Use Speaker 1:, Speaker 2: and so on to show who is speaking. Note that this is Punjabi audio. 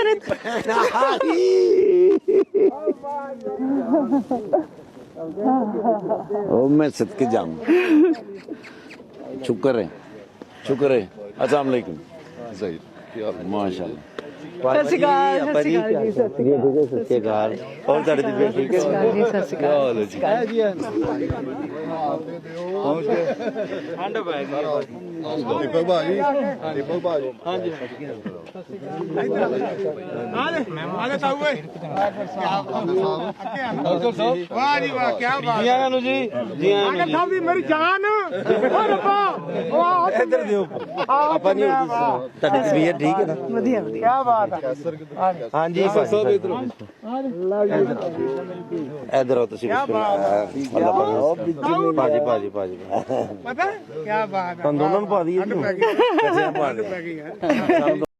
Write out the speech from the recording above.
Speaker 1: ਤੇਰੇ
Speaker 2: ओ मैं सदके जाऊँ शुक्र है अस्सलाम वालेकुम सही माशाल्लाह
Speaker 1: ਸਤਿ ਸ਼੍ਰੀ ਅਕਾਲ ਜੀ ਸਤਿ ਸ਼੍ਰੀ ਅਕਾਲ
Speaker 2: और ਤੁਹਾਡੀ ਤਬੀਅਤ ਠੀਕ ਹੈ
Speaker 1: ਜੀ ਸਤਿ ਸ਼੍ਰੀ ਅਕਾਲ
Speaker 2: ਜੀ ਪਹੁੰਚ ਗਏ
Speaker 3: ਠੰਡ ਪੈ ਗਈ
Speaker 2: ਦੀਪਕ ਭਾਜੀ ਹਾਂਜੀ
Speaker 3: ਆਲੇ ਤਾਊ ਓਏ ਵਾਹ ਜੀ ਵਾਹ ਕੀ ਬਾਤ
Speaker 2: ਜੀਆਂ ਨੂੰ ਜੀ ਜੀਆਂ ਨੂੰ
Speaker 3: ਸਾਹਿਬ ਦੀ ਮੇਰੀ ਜਾਨ ਓ ਰੱਬਾ ਵਾਹ
Speaker 2: ਇੱਧਰ ਦਿਓ ਆਪਾਂ ਨਹੀਂ ਤੁਹਾਡੀ ਤਬੀਅਤ ਠੀਕ ਹੈ ਨਾ
Speaker 1: ਵਧੀਆ ਵਧੀਆ
Speaker 3: ਕੀ ਬਾਤ ਹੈ
Speaker 2: ਹਾਂਜੀ ਸਭ ਇਧਰ ਇਧਰ ਆਓ ਤੁਸੀਂ ਅੱਲਾਹ ਭਾਜੀ
Speaker 3: ਪਤਾ ਕੀ ਬਾਤ ਹੈ
Speaker 2: ਤੁਹਾਨੂੰ ਦੋਨਾਂ ਨੂੰ ਪਾ ਦਈਏ
Speaker 3: ਠੰਡ ਪੈ ਗਈ
Speaker 2: ਪੈਸੇ ਪਾ
Speaker 3: ਪੈ ਗਈ ਯਾਰ